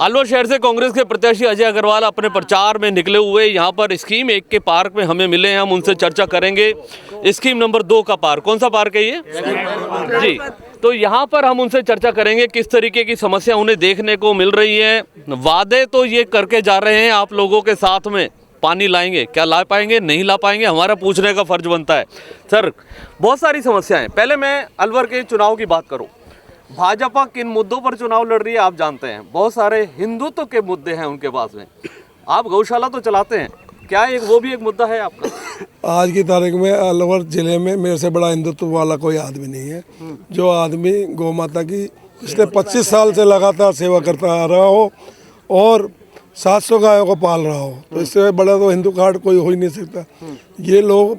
अलवर शहर से कांग्रेस के प्रत्याशी अजय अग्रवाल अपने प्रचार में निकले हुए यहाँ पर स्कीम 1 के पार्क में हमें मिले हैं। हम उनसे चर्चा करेंगे स्कीम नंबर 2 का पार्क। कौन सा पार्क है ये जी? तो यहाँ पर हम उनसे चर्चा करेंगे किस तरीके की समस्या उन्हें देखने को मिल रही है। वादे तो ये करके जा रहे हैं आप लोगों के साथ में, पानी लाएंगे, क्या ला पाएंगे, नहीं ला पाएंगे, हमारा पूछने का फर्ज बनता है। सर, बहुत सारी समस्याएं। पहले मैं अलवर के चुनाव की बात करूं, भाजपा किन मुद्दों पर चुनाव लड़ रही है आप जानते हैं। बहुत सारे हिंदुत्व के मुद्दे हैं उनके पास में। आप गौशाला तो चलाते हैं, क्या वो भी एक मुद्दा है आपका? आज की तारीख में अलवर जिले में मेरे से बड़ा हिंदुत्व वाला कोई आदमी नहीं है। जो आदमी गौ माता की पिछले 25 साल से लगातार सेवा करता आ रहा हो और 700 गायों को पाल रहा हो, तो इससे बड़ा तो हिंदू कार्ड कोई हो ही नहीं सकता। ये लोग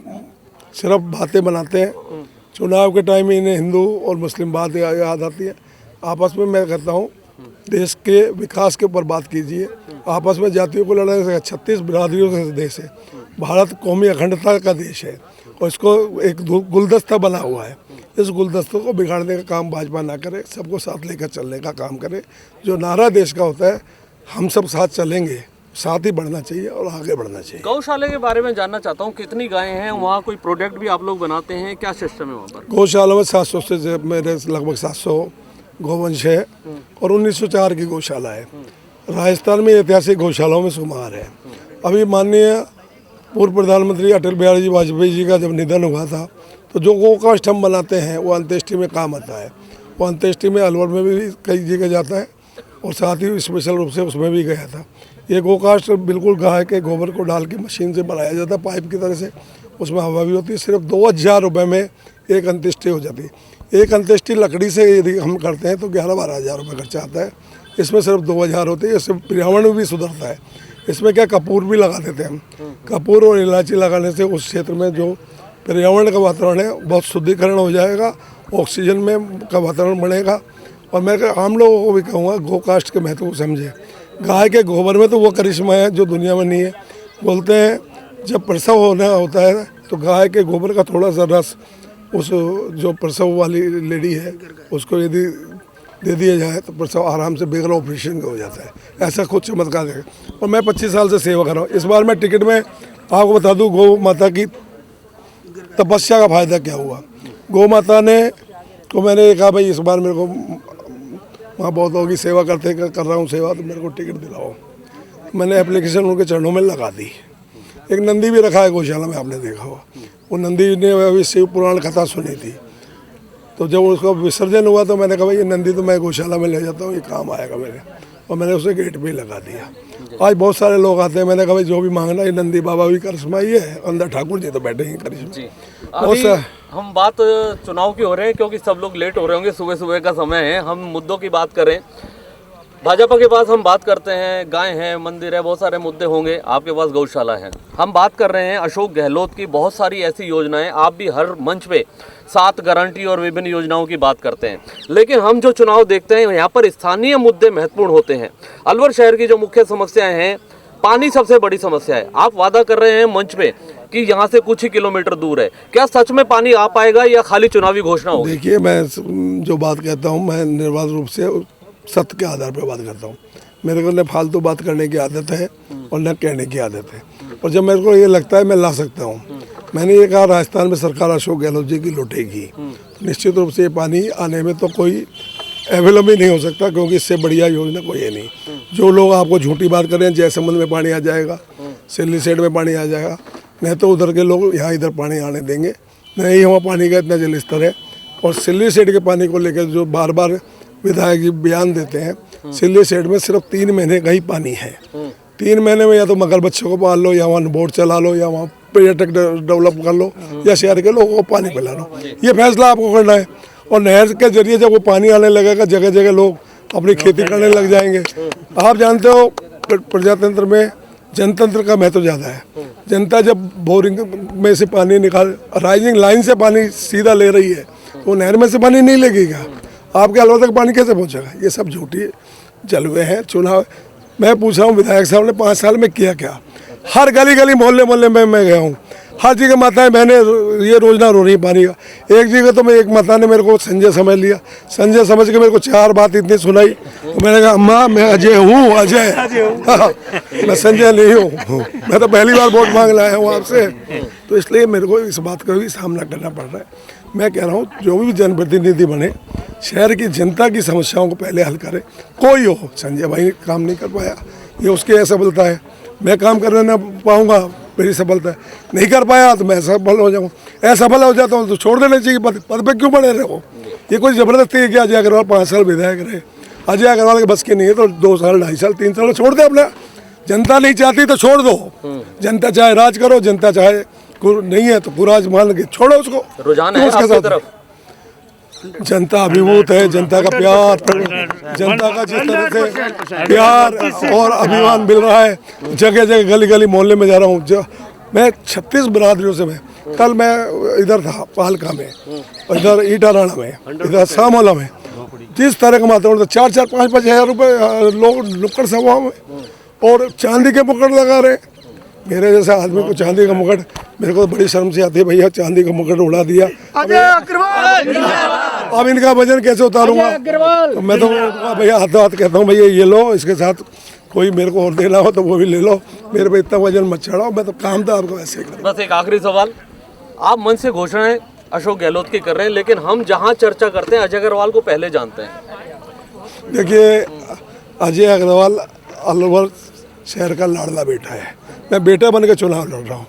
सिर्फ बातें बनाते हैं। चुनाव के टाइम में इन्हें हिंदू और मुस्लिम बात याद आती है। आपस में मैं कहता हूँ देश के विकास के ऊपर बात कीजिए। आपस में जातियों को लड़ाने से 36 बिरादरियों का देश है। भारत कौमी अखंडता का देश है और इसको एक गुलदस्ता बना हुआ है। इस गुलदस्ते को बिगाड़ने का काम भाजपा ना करे, सबको साथ लेकर चलने का काम करे। जो नारा देश का होता है, हम सब साथ चलेंगे, साथ ही बढ़ना चाहिए और आगे बढ़ना चाहिए। गौशाला के बारे में जानना चाहता हूँ, कितनी गायें हैं वहाँ, कोई प्रोडक्ट भी आप लोग बनाते हैं, क्या सिस्टम है वहाँ पर? गौशाला में 700 से मेरे लगभग 700 गोवंश है और 1904 की गौशाला है। राजस्थान में ऐतिहासिक गौशालाओं में शुमार है। अभी माननीय पूर्व प्रधानमंत्री अटल बिहारी जी वाजपेयी जी का जब निधन हुआ था, तो जो गोकास्ट हम बनाते हैं वो अंत्येष्टि में काम आता है। वो अंत्येष्टि में अलवर में भी कई जगह जाता है और साथ ही स्पेशल रूप से उसमें भी गया था। ये गोकास्ट बिल्कुल गाय के गोबर को डाल के मशीन से बनाया जाता है, पाइप की तरह से। उसमें हवा भी होती है। सिर्फ 2000 रुपये में एक अंत्येष्टि हो जाती है। एक अंत्येष्टि लकड़ी से यदि हम करते हैं तो 11-12 हज़ार रुपये खर्चा आता है। इसमें सिर्फ 2000 होती है। इससे पर्यावरण भी सुधरता है। इसमें क्या कपूर भी लगा देते हैं हम। कपूर और इलायची लगाने से उस क्षेत्र में जो पर्यावरण का वातावरण है बहुत शुद्धिकरण हो जाएगा, ऑक्सीजन में का वातावरण बढ़ेगा। और मैं आम लोगों को भी कहूँगा गोकास्ट के महत्व को समझे। गाय के गोबर में तो वो करिश्मा है जो दुनिया में नहीं है। बोलते हैं जब प्रसव होना होता है तो गाय के गोबर का थोड़ा सा रस उस जो प्रसव वाली लेडी है उसको यदि दे दिया जाए तो प्रसव आराम से बगैर ऑपरेशन का हो जाता है। ऐसा कुछ चमत्कार है। और मैं 25 साल से सेवा कर रहा हूँ। इस बार मैं टिकट में आपको बता दूँ गौ माता की तपस्या का फायदा क्या हुआ। गौ माता ने को मैंने कहा भाई इस बार मेरे को वहाँ बहुत लोगों की सेवा कर रहा हूँ सेवा, तो मेरे को टिकट दिलाओ। मैंने एप्लीकेशन उनके चरणों में लगा दी। एक नंदी भी रखा है गौशाला में, आपने देखा होगा। वो नंदी ने अभी शिव पुराण कथा सुनी थी, तो जब उसका विसर्जन हुआ तो मैंने कहा भाई ये नंदी तो मैं गौशाला में ले जाता हूँ, ये काम आएगा मेरे। और मैंने उसे गेट पे लगा दिया। आज बहुत सारे लोग आते हैं। मैंने कहा भाई जो भी मांगना है नंदी बाबा भी करिश्मा ही है, अंदर ठाकुर जी तो बैठे ही करिश्मा। अभी हम बात चुनाव की हो रहे हैं क्योंकि सब लोग लेट हो रहे होंगे, सुबह सुबह का समय है। हम मुद्दों की बात करें, भाजपा के पास हम बात करते हैं गाय हैं, मंदिर है, बहुत सारे मुद्दे होंगे। आपके पास गौशाला है। हम बात कर रहे हैं अशोक गहलोत की, बहुत सारी ऐसी योजनाएं। आप भी हर मंच पे 7 गारंटी और विभिन्न योजनाओं की बात करते हैं, लेकिन हम जो चुनाव देखते हैं यहाँ पर स्थानीय मुद्दे महत्वपूर्ण होते हैं। अलवर शहर की जो मुख्य समस्याएं हैं, पानी सबसे बड़ी समस्या है। आप वादा कर रहे हैं मंच पे कि यहाँ से कुछ ही किलोमीटर दूर है, क्या सच में पानी आ पाएगा या खाली चुनावी घोषणा होगी? देखिए, मैं जो बात कहता हूँ मैं निर्बाध रूप से सत्य के आधार पर बात करता हूँ। मेरे को न फालतू बात करने की आदत है और न कहने की आदत है। और जब मेरे को ये लगता है मैं ला सकता हूँ। मैंने ये कहा राजस्थान में सरकार अशोक गहलोत जी की लुटेगी, तो निश्चित रूप से ये पानी आने में तो कोई अवेलेबल ही नहीं हो सकता, क्योंकि इससे बढ़िया योजना कोई है नहीं। जो लोग आपको झूठी बात कर रहे हैं, जयसमंद में पानी आ जाएगा, सिल्ली सेठ में पानी आ जाएगा, नहीं तो उधर के लोग यहाँ इधर पानी आने देंगे नहीं। वहाँ पानी का इतना जल स्तर है। और सिल्ली सेठ के पानी को लेकर जो बार बार विधायक जी बयान देते हैं, सिल्ली सेठ में सिर्फ 3 महीने का ही पानी है। 3 महीने में या तो मगर बच्चों को पाल लो, या वहाँ बोट चला लो, या वहाँ पर्यटक डेवलप कर लो, या शहर के लोगों को पानी पिला लो। ये फैसला आपको करना है। और नहर के जरिए जब वो पानी आने लगेगा, जगह जगह लोग अपनी खेती करने लग जाएंगे। आप जानते हो प्रजातंत्र में जनतंत्र का महत्व ज़्यादा है। जनता जब बोरिंग में से पानी निकाल, राइजिंग लाइन से पानी सीधा ले रही है, तो नहर में से पानी नहीं लगेगा। आपके अलवर तक पानी कैसे पहुंचेगा? ये सब झूठी जलवे हैं। चुनाव मैं पूछ रहा हूँ विधायक साहब ने 5 साल में किया क्या? हर गली गली मोहल्ले मोहल्ले में मैं गया हूँ। हर जगह माताएं बहनें ये रोजना रो रही पानी का। एक जगह तो मैं एक माता ने मेरे को संजय समझ लिया, संजय समझ के मेरे को 4 बात इतनी सुनाई, तो मैंने कहा अम्मा मैं अजय हूँ, अजय हाँ, मैं संजय नहीं हूँ, मैं तो पहली बार वोट मांग लाया हूँ आपसे। तो इसलिए मेरे को इस बात का भी सामना करना पड़ रहा है। मैं कह रहा हूँ जो भी जनप्रतिनिधि बने शहर की जनता की समस्याओं को पहले हल करे। कोई हो, संजय भाई काम नहीं कर पाया, ये उसकी असफलता है, मैं काम करने ना पाऊँगा मेरी सफलता है, नहीं कर पाया तो मैं असफल हो जाऊँ, असफल हो जाता हूँ तो छोड़ देना चाहिए पद पे क्यों बने रहे हो। ये कोई ज़बरदस्ती है कि अजय अग्रवाल 5 साल विधायक रहे, अजय अग्रवाल के बस की नहीं है तो 2 साल 2.5 साल 3 साल छोड़ दे अपना। जनता नहीं चाहती तो छोड़ दो, जनता चाहे राज करो, जनता चाहे नहीं है तो पूरा मान के छोड़ो उसको। रुझान है आपकी तरफ? जनता अभिभूत है, जनता का प्यार, जनता का जिस तरह से प्यार और अभिमान मिल रहा है, जगह जगह गली गली मोहल्ले में जा रहा हूँ। मैं 36 बरादरियों से कल मैं इधर था पालका में, इधर ईटाराना में, इधर सामोला में, जिस तरह का मात्रा तो 4-4, 5-5 हज़ार रुपये लोग नुक्कड़ सभाओं में और चांदी के मुकुट लगा रहे। मेरे जैसा आदमी को चांदी का मुकुट, मेरे को बड़ी शर्म से आती है, भैया चांदी का मुकुट उड़ा दिया, अब इनका वजन कैसे उतारूंगा। तो मैं तो भैया हाथों हाथ कहता हूँ भैया ये लो, इसके साथ कोई मेरे को और देना हो तो वो भी ले लो, मेरे पे इतना वजन मत चढ़ाओ, मैं तो काम तो आपको वैसे ही करूँ। बस एक आखिरी सवाल, आप मन से घोषणाएं अशोक गहलोत की कर रहे हैं, लेकिन हम जहां चर्चा करते हैं अजय अग्रवाल को पहले जानते हैं। देखिए अजय अग्रवाल अलवर शहर का लाडला बेटा है, मैं बेटा बन के चुनाव लड़ रहा हूँ,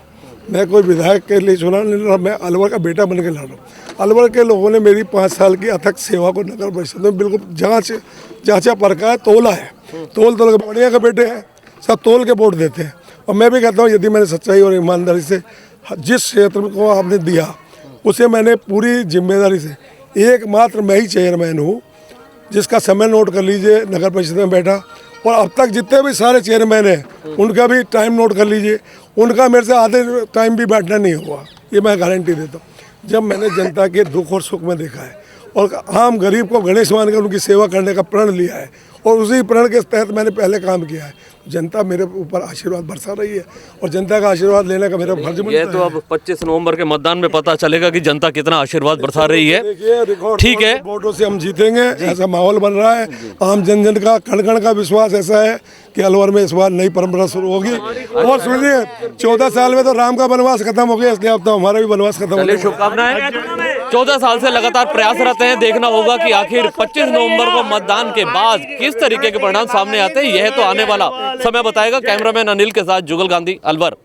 मैं कोई विधायक के लिए चुनाव नहीं लड़ रहा, मैं अलवर का बेटा बन के लड़ रहा हूँ। अलवर के लोगों ने मेरी 5 साल की अथक सेवा को नगर परिषद में बिल्कुल जांचा परखा है, तोला है, तोल के बढ़िया के बेटे हैं, सब तोल के वोट देते हैं। और मैं भी कहता हूँ यदि मैंने सच्चाई और ईमानदारी से जिस क्षेत्र को आपने दिया उसे मैंने पूरी जिम्मेदारी से, एकमात्र मैं ही चेयरमैन हूँ जिसका समय नोट कर लीजिए नगर परिषद में बैठा, और अब तक जितने भी सारे चेयरमैन हैं उनका भी टाइम नोट कर लीजिए, उनका मेरे से आधे टाइम भी बैठना नहीं हुआ, ये मैं गारंटी देता हूँ। जब मैंने जनता के दुख और सुख में देखा है और आम गरीब को गणेश मान कर उनकी सेवा करने का प्रण लिया है और उसी प्रण के तहत मैंने पहले काम किया है, जनता मेरे ऊपर आशीर्वाद बरसा रही है और जनता का आशीर्वाद लेने का मेरा फर्ज बनता है। ये तो अब 25 नवंबर के मतदान में पता चलेगा कि जनता कितना आशीर्वाद बरसा रही है। ठीक है, वोटों से हम जीतेंगे, ऐसा माहौल बन रहा है। आम जन का कण कण का विश्वास ऐसा है कि अलवर में इस बार नई परंपरा शुरू होगी। और सुनिए 14 साल में तो राम का वनवास खत्म हो गया, इसलिए अब तो हमारा भी वनवास खत्म हो गया। शुभकामनाएं। 14 साल से लगातार प्रयासरत हैं, देखना होगा कि आखिर 25 नवंबर को मतदान के बाद किस तरीके के परिणाम सामने आते हैं, यह तो आने वाला समय बताएगा। कैमरामैन अनिल के साथ जुगल गांधी, अलवर।